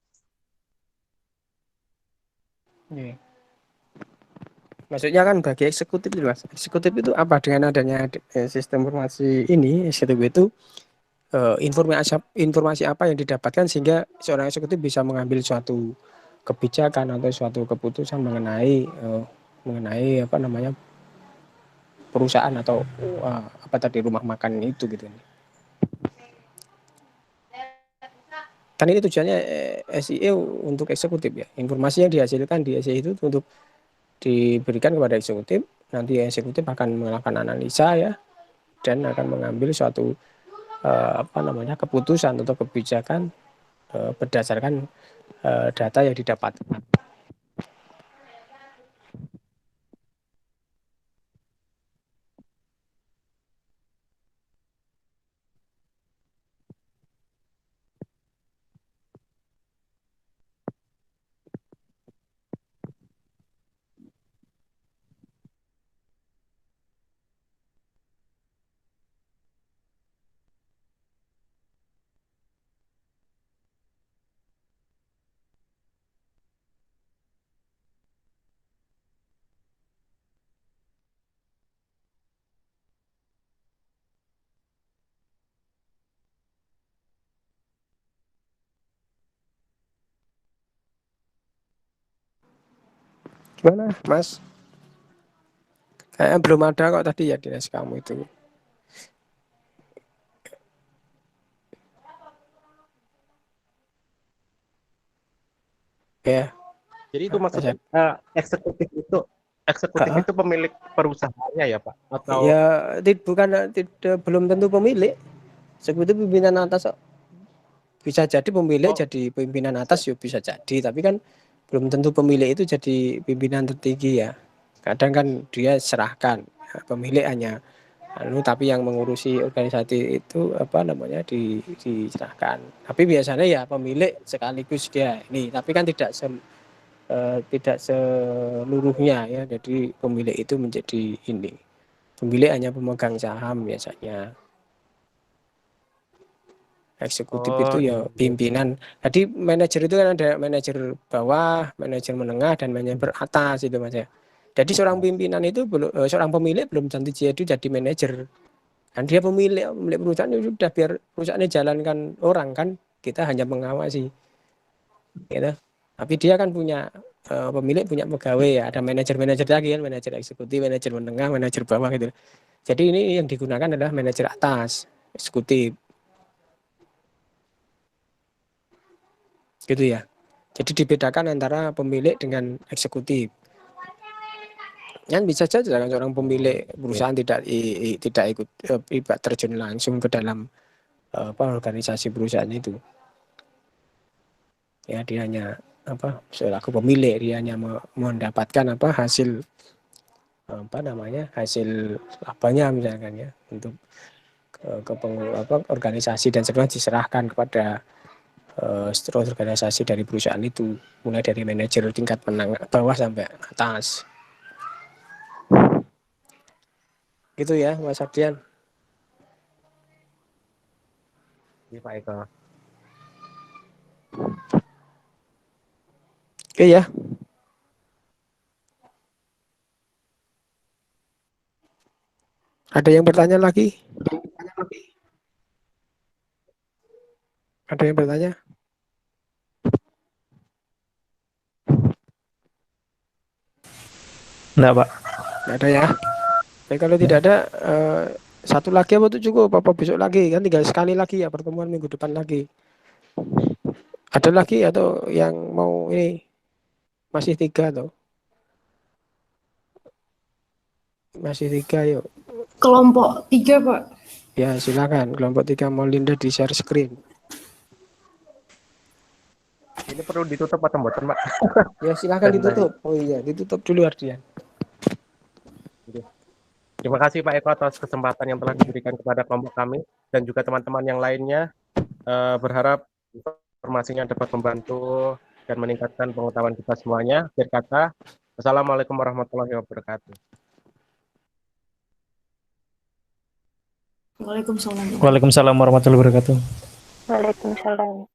Maksudnya kan bagi eksekutif itu, Mas. Eksekutif itu apa dengan adanya sistem informasi ini, eksekutif itu informasi apa yang didapatkan sehingga seorang eksekutif bisa mengambil suatu kebijakan atau suatu keputusan mengenai apa namanya perusahaan atau apa tadi rumah makan itu gitu. Kan ini tujuannya SIE untuk eksekutif ya. Informasi yang dihasilkan di SIE itu untuk diberikan kepada eksekutif, nanti eksekutif akan melakukan analisa ya dan akan mengambil suatu apa namanya keputusan atau kebijakan berdasarkan data yang didapatkan. Gimana, Mas? Kayaknya belum ada kok tadi ya di les kamu itu. Ya.
Jadi itu maksudnya eksekutif itu pemilik perusahaannya ya, Pak? Atau
ya belum tentu pemilik. Eksekutif pimpinan atas bisa jadi pemilik jadi pimpinan atas ya bisa jadi, tapi kan belum tentu pemilik itu jadi pimpinan tertinggi ya. Kadang kan dia serahkan pemilik hanya tapi yang mengurusi organisasi itu apa namanya diserahkan. Tapi biasanya ya pemilik sekaligus dia ini, tapi kan tidak seluruhnya ya. Jadi pemilik itu menjadi ini. Pemilik hanya pemegang saham biasanya. Eksekutif itu ya pimpinan. Jadi manajer itu kan ada manajer bawah, manajer menengah, dan manajer atas itu Mas ya. Jadi seorang pimpinan itu seorang pemilik belum tentu jadi manajer. Kan dia pemilik perusahaan itu sudah biar perusahaannya jalankan orang kan, kita hanya mengawasi. Gitu. Tapi dia kan punya pemilik punya pegawai ya, ada manajer-manajer lagi kan, manajer eksekutif, manajer menengah, manajer bawah gitu. Jadi ini yang digunakan adalah manajer atas, eksekutif. Gitu ya. Jadi dibedakan antara pemilik dengan eksekutif. Kan bisa saja kan seorang pemilik perusahaan tidak ikut terjun langsung ke dalam organisasi perusahaan itu. Ya dia hanya selaku pemilik dia hanya mendapatkan hasil hasil labanya misalkan ya untuk organisasi dan setelah diserahkan kepada struktur organisasi dari perusahaan itu, mulai dari manajer tingkat menengah bawah sampai atas. Gitu ya Mas Ardian.
Iya Pak Eko.
Oke ya. Ada yang bertanya lagi? Ada yang bertanya?
Enggak, Pak.
Nggak ada ya. Tapi kalau tidak ada, satu lagi apa itu cukup? Apa besok lagi? Kan tinggal sekali lagi ya pertemuan minggu depan lagi. Ada lagi atau yang mau ini? Masih 3 atau? Masih 3 yuk.
Kelompok 3, Pak.
Ya silakan. Kelompok 3 mau Linda di share screen.
Ini perlu ditutup atau mboten, Pak?
Ya silakan
Dan
ditutup. Oh iya, ditutup dulu Ardian.
Terima kasih Pak Eko atas kesempatan yang telah diberikan kepada kelompok kami dan juga teman-teman yang lainnya. Berharap informasinya dapat membantu dan meningkatkan pengetahuan kita semuanya. Akhir kata, Assalamualaikum warahmatullahi wabarakatuh.
Waalaikumsalam.
Waalaikumsalam warahmatullahi wabarakatuh.
Waalaikumsalam.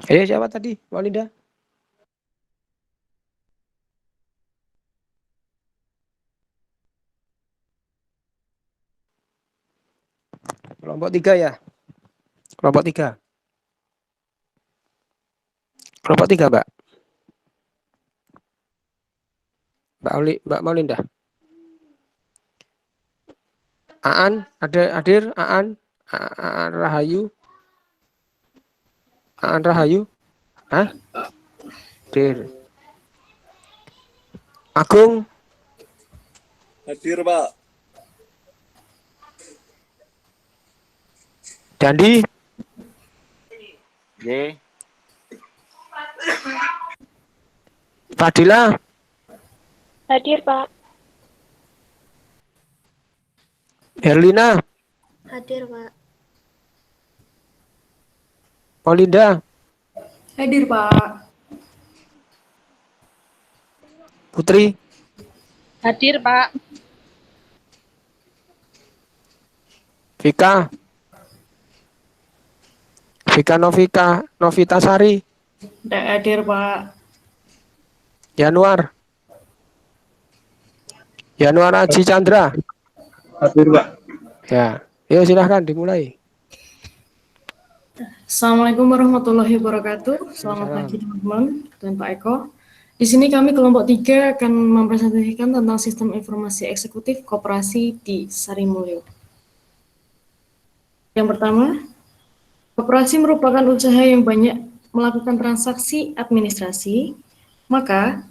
Siapa tadi? Walinda? Kelompok 3 ya? Kelompok 3. Kelompok 3, Mbak. Mbak Maulinda. Aan, hadir Aan Rahayu. Aan Rahayu. Hah? Hadir. Agung.
Hadir, Pak.
Dandi.
J.
Fadila.
Hadir, Pak.
Herlina.
Hadir, Pak.
Paulinda.
Hadir, Pak.
Putri.
Hadir, Pak.
Vika. Novita Sari.
Tidak hadir, Pak.
Januar Aji Chandra.
Hadir, Pak.
Ya, yuk silahkan dimulai.
Assalamualaikum warahmatullahi wabarakatuh. Selamat pagi teman-teman dan Pak Eko. Di sini kami kelompok 3 akan mempresentasikan tentang sistem informasi eksekutif koperasi di Sarimulyo. Yang pertama, koperasi merupakan usaha yang banyak melakukan transaksi administrasi, maka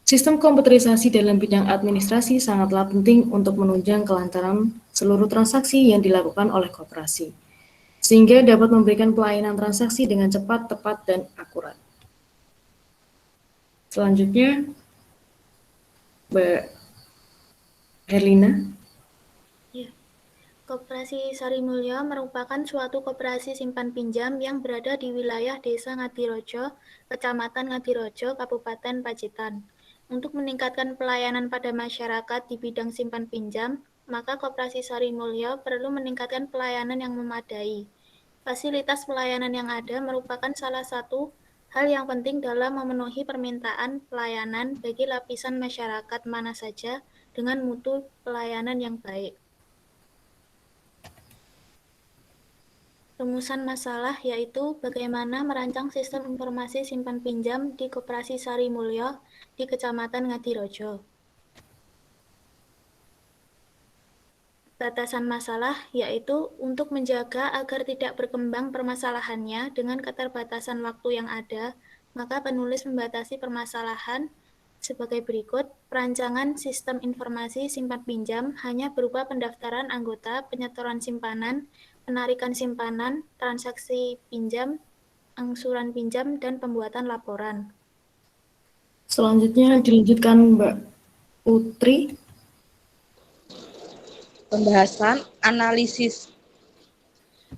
sistem komputerisasi dalam bidang administrasi sangatlah penting untuk menunjang kelancaran seluruh transaksi yang dilakukan oleh koperasi, sehingga dapat memberikan pelayanan transaksi dengan cepat, tepat, dan akurat. Selanjutnya, Mbak Herlina.
Koperasi Sarimulyo merupakan suatu koperasi simpan pinjam yang berada di wilayah Desa Ngadirojo, Kecamatan Ngadirojo, Kabupaten Pacitan. Untuk meningkatkan pelayanan pada masyarakat di bidang simpan pinjam, maka Koperasi Sarimulyo perlu meningkatkan pelayanan yang memadai. Fasilitas pelayanan yang ada merupakan salah satu hal yang penting dalam memenuhi permintaan pelayanan bagi lapisan masyarakat mana saja dengan mutu pelayanan yang baik. Rumusan masalah yaitu bagaimana merancang sistem informasi simpan pinjam di Koperasi Sarimulyo di Kecamatan Ngadirojo. Batasan masalah yaitu untuk menjaga agar tidak berkembang permasalahannya dengan keterbatasan waktu yang ada, maka penulis membatasi permasalahan sebagai berikut. Perancangan sistem informasi simpan pinjam hanya berupa pendaftaran anggota, penyetoran simpanan, penarikan simpanan, transaksi pinjam, angsuran pinjam, dan pembuatan laporan.
Selanjutnya dilanjutkan Mbak Putri.
Pembahasan analisis.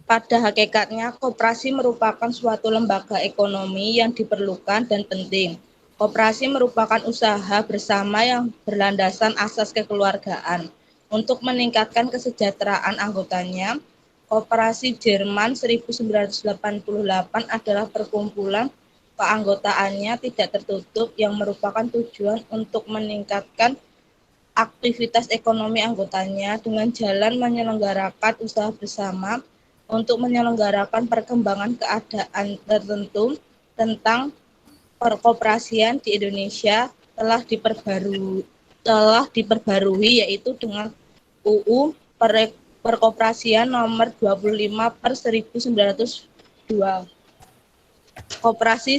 Pada hakikatnya, koperasi merupakan suatu lembaga ekonomi yang diperlukan dan penting. Koperasi merupakan usaha bersama yang berlandasan asas kekeluargaan. Untuk meningkatkan kesejahteraan anggotanya, Koperasi Jerman 1988 adalah perkumpulan keanggotaannya tidak tertutup yang merupakan tujuan untuk meningkatkan aktivitas ekonomi anggotanya dengan jalan menyelenggarakan usaha bersama. untuk menyelenggarakan perkembangan keadaan tertentu tentang perkoperasian di Indonesia telah diperbarui yaitu dengan UU Perkoperasian nomor 25/1902. Koperasi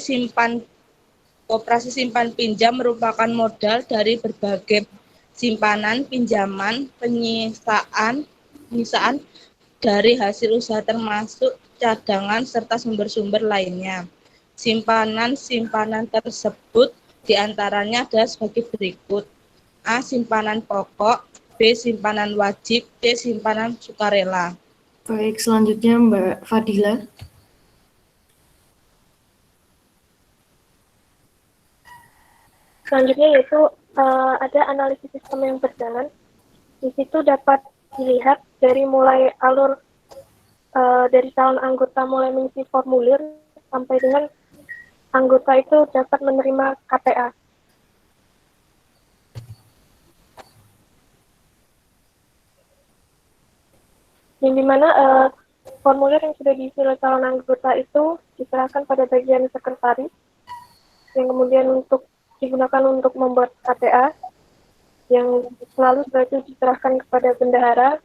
simpan pinjam merupakan modal dari berbagai simpanan, pinjaman, penyisaan dari hasil usaha termasuk cadangan serta sumber-sumber lainnya. Simpanan-simpanan tersebut diantaranya adalah sebagai berikut. A. Simpanan pokok, B. Simpanan wajib, C. Simpanan sukarela.
Baik, selanjutnya Mbak Fadila.
Selanjutnya yaitu ada analisis sistem yang berjalan. Di situ dapat dilihat dari mulai alur dari calon anggota mulai mengisi formulir sampai dengan anggota itu dapat menerima KPA. Yang dimana formulir yang sudah diisi oleh calon anggota itu diserahkan pada bagian sekretaris, yang kemudian digunakan untuk membuat KPA, yang selalu setelah itu diserahkan kepada bendahara.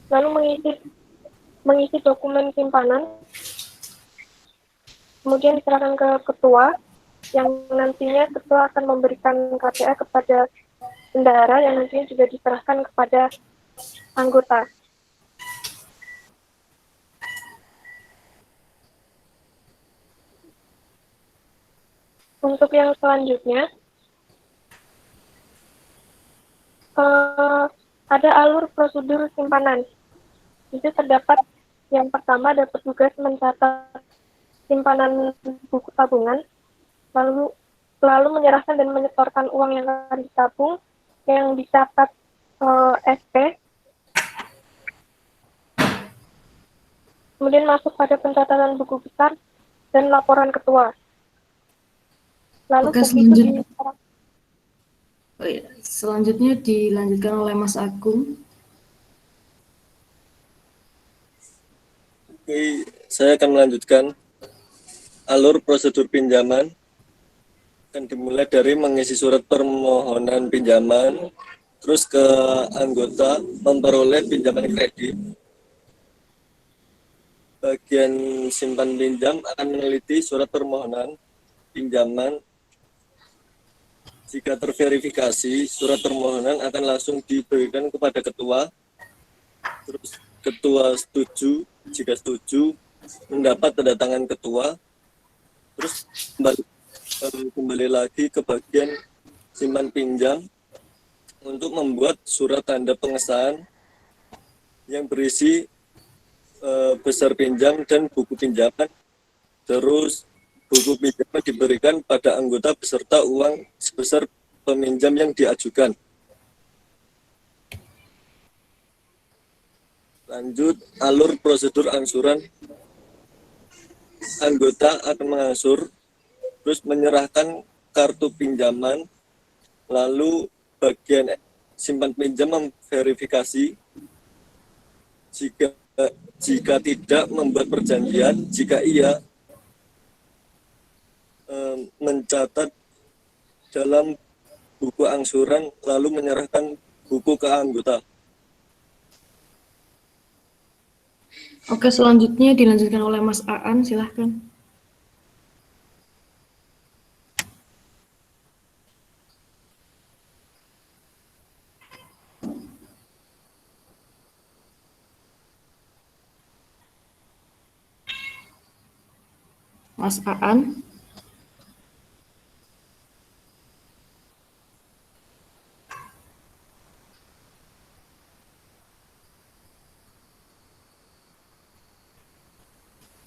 Lalu mengisi dokumen simpanan, kemudian diserahkan ke ketua, yang nantinya ketua akan memberikan KPA kepada bendahara, yang nantinya juga diserahkan kepada anggota. Untuk yang selanjutnya, ada alur prosedur simpanan. Itu terdapat yang pertama ada petugas mencatat simpanan buku tabungan, lalu menyerahkan dan menyetorkan uang yang akan ditabung, yang dicatat SP, kemudian masuk pada pencatatan buku besar dan laporan ketua. Lalu
selanjutnya dilanjutkan oleh Mas Agung.
Oke, saya akan melanjutkan. Alur prosedur pinjaman akan dimulai dari mengisi surat permohonan pinjaman, terus ke anggota memperoleh pinjaman kredit. Bagian simpan pinjam akan meneliti surat permohonan pinjaman. Jika terverifikasi, surat permohonan akan langsung diberikan kepada ketua. Terus ketua setuju, jika setuju mendapat tanda tangan ketua. Terus kembali lagi ke bagian simpan pinjam untuk membuat surat tanda pengesahan yang berisi besar pinjam dan buku pinjaman. Terus buku pinjaman diberikan pada anggota beserta uang sebesar peminjam yang diajukan. Lanjut, alur prosedur angsuran. Anggota akan mengangsur, terus menyerahkan kartu pinjaman, lalu bagian simpan pinjam memverifikasi. Jika tidak membuat perjanjian, jika iya mencatat dalam buku angsuran, lalu menyerahkan buku ke anggota.
Oke, selanjutnya dilanjutkan oleh Mas Aan, silahkan. Mas Aan.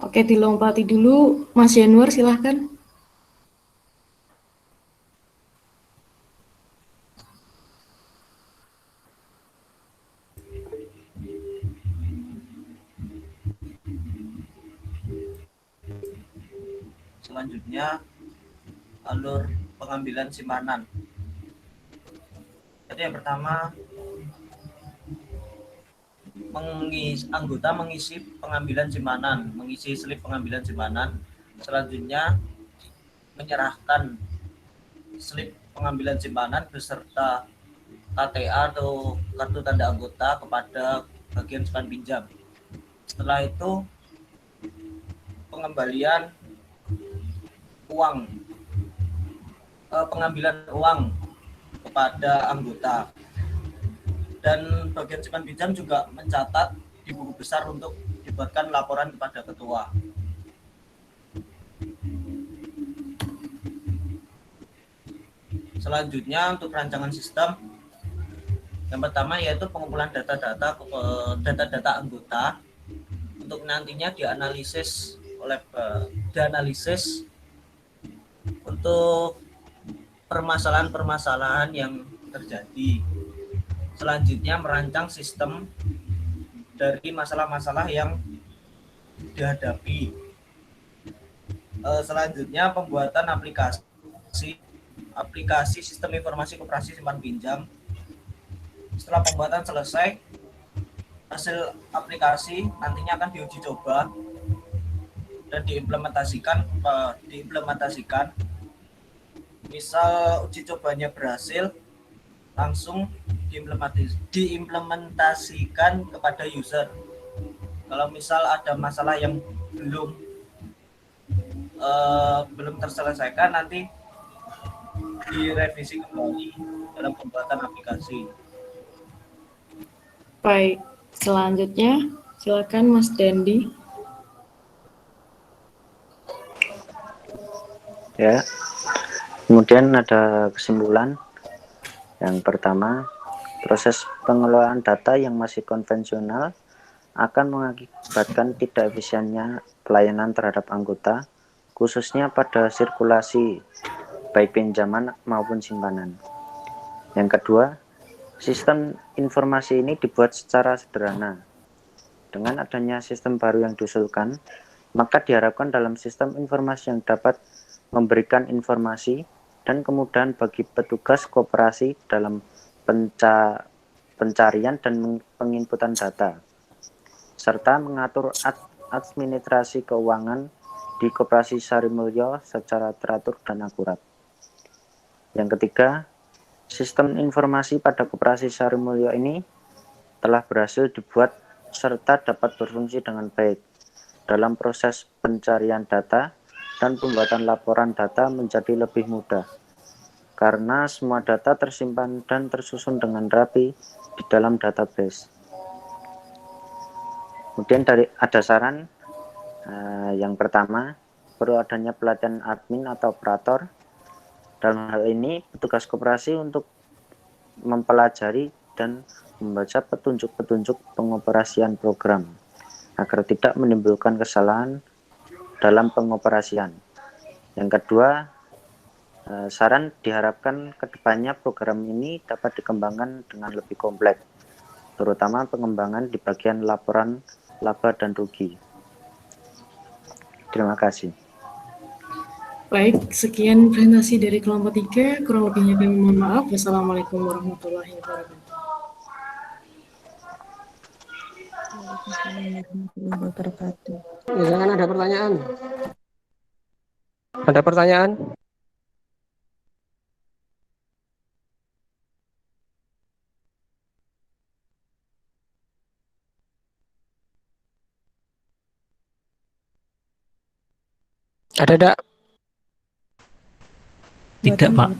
Oke, dilompati dulu. Mas Januar, silahkan.
Selanjutnya alur pengambilan simpanan. Jadi yang pertama, anggota mengisi pengambilan simpanan, mengisi slip pengambilan simpanan. Selanjutnya menyerahkan slip pengambilan simpanan beserta KTA atau kartu tanda anggota kepada bagian simpan pinjam. Setelah itu pengembalian uang, pengambilan uang kepada anggota, dan bagian simpan pinjam juga mencatat di buku besar untuk dibuatkan laporan kepada ketua. Selanjutnya untuk rancangan sistem, yang pertama yaitu pengumpulan data-data anggota untuk nantinya dianalisis untuk permasalahan-permasalahan yang terjadi. Selanjutnya merancang sistem dari masalah-masalah yang dihadapi. Selanjutnya pembuatan aplikasi sistem informasi koperasi simpan pinjam. Setelah pembuatan selesai, hasil aplikasi nantinya akan diuji coba dan diimplementasikan. Misal uji cobanya berhasil, langsung diimplementasikan kepada user. Kalau misal ada masalah yang belum terselesaikan, nanti direvisi kembali dalam pembuatan aplikasi.
Baik, selanjutnya silakan Mas Dandi.
Ya, kemudian ada kesimpulan. Yang pertama, proses pengelolaan data yang masih konvensional akan mengakibatkan tidak efisiennya pelayanan terhadap anggota, khususnya pada sirkulasi baik pinjaman maupun simpanan. Yang kedua, sistem informasi ini dibuat secara sederhana. Dengan adanya sistem baru yang diusulkan, maka diharapkan dalam sistem informasi yang dapat memberikan informasi dan kemudahan bagi petugas koperasi dalam pencarian dan penginputan data, serta mengatur administrasi keuangan di Koperasi Sarimulyo secara teratur dan akurat. Yang ketiga, sistem informasi pada Koperasi Sarimulyo ini telah berhasil dibuat serta dapat berfungsi dengan baik dalam proses pencarian data dan pembuatan laporan data menjadi lebih mudah karena semua data tersimpan dan tersusun dengan rapi di dalam database. Kemudian ada saran yang pertama, perlu adanya pelatihan admin atau operator. Dalam hal ini, petugas koperasi untuk mempelajari dan membaca petunjuk-petunjuk pengoperasian program agar tidak menimbulkan kesalahan dalam pengoperasian. Yang kedua, saran diharapkan kedepannya program ini dapat dikembangkan dengan lebih kompleks, terutama pengembangan di bagian laporan laba dan rugi. Terima kasih.
Baik, sekian presentasi dari kelompok 3. Kurang lebihnya kami mohon maaf. Wassalamualaikum warahmatullahi
wabarakatuh. Jangan ada pertanyaan. Ada pertanyaan? Ada enggak?
Tidak, Pak.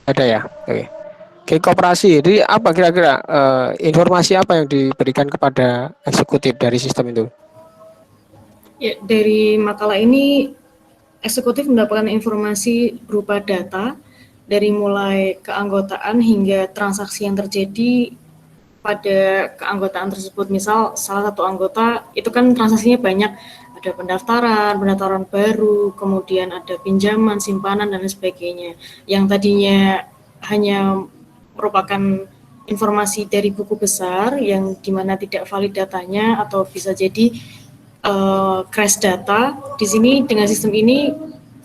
Ada ya? Oke. Oke, koperasi. Jadi apa kira-kira informasi apa yang diberikan kepada eksekutif dari sistem itu?
Ya, dari makalah ini eksekutif mendapatkan informasi berupa data dari mulai keanggotaan hingga transaksi yang terjadi pada keanggotaan tersebut. Misal salah satu anggota itu kan transaksinya banyak, ada pendaftaran baru, kemudian ada pinjaman, simpanan, dan sebagainya. Yang tadinya hanya merupakan informasi dari buku besar yang dimana tidak valid datanya atau bisa jadi crash data. Di sini dengan sistem ini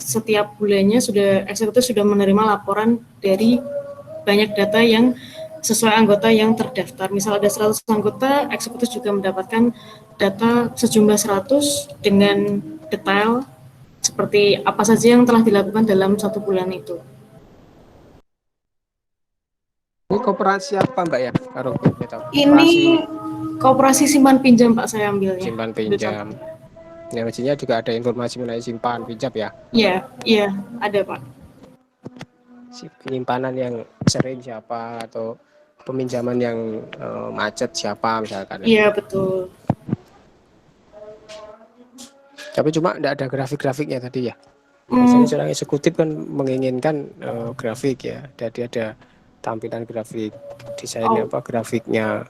setiap bulannya eksekutif sudah menerima laporan dari banyak data yang sesuai anggota yang terdaftar. Misal ada 100 anggota, eksekutif juga mendapatkan data sejumlah 100 dengan detail seperti apa saja yang telah dilakukan dalam 1 bulan itu.
Ini koperasi apa Mbak ya?
Ini koperasi simpan pinjam Pak saya ambilnya.
Simpan pinjam. Ya, maksudnya juga ada informasi mengenai simpan pinjam ya?
Iya, ada Pak.
Penyimpanan yang sering siapa atau peminjaman yang macet siapa misalkan.
Iya, betul.
Tapi cuma tidak ada grafik-grafiknya tadi ya. Biasanya seorang eksekutif kan menginginkan grafik ya. Jadi ada tampilan grafik, desainnya grafiknya.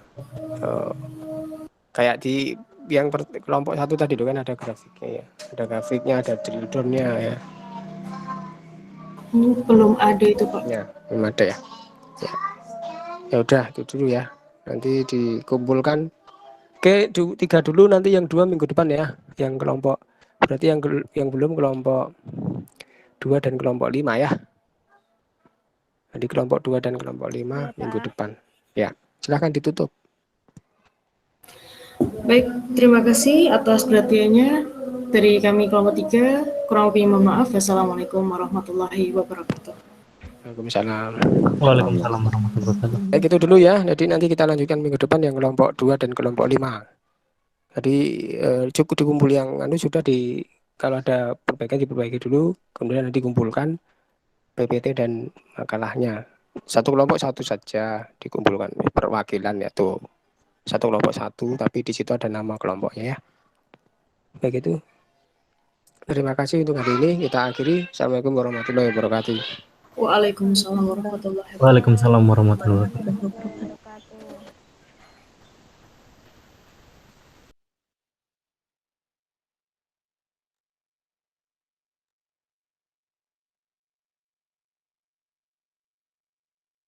Kayak di yang kelompok 1 tadi itu kan ada grafiknya ya. Ada grafiknya, ada drill down-nya ya.
Belum ada itu Pak.
Ya, belum ada ya. Ya udah itu dulu ya. Nanti dikumpulkan. Oke, 3 dulu, nanti yang 2 minggu depan ya. Yang kelompok berarti yang belum kelompok 2 dan kelompok 5 ya. Jadi kelompok 2 dan kelompok 5 minggu depan. Ya, silahkan ditutup.
Baik, terima kasih atas perhatiannya. Dari kami kelompok 3, kurang lebih mohon maaf. Wassalamualaikum warahmatullahi wabarakatuh.
Waalaikumsalam.
Waalaikumsalam warahmatullahi wabarakatuh.
Baik, itu dulu ya. Jadi nanti kita lanjutkan minggu depan yang kelompok 2 dan kelompok 5. Jadi cukup dikumpul yang sudah kalau ada perbaikan diperbaiki dulu, kemudian nanti kumpulkan PPT dan makalahnya. Satu kelompok 1 saja dikumpulkan perwakilan yaitu satu kelompok 1, tapi di situ ada nama kelompoknya ya. Baik itu. Terima kasih untuk hari ini. Kita akhiri. Assalamualaikum warahmatullahi wabarakatuh.
Waalaikumsalam warahmatullahi wabarakatuh.
Waalaikumsalam warahmatullahi wabarakatuh.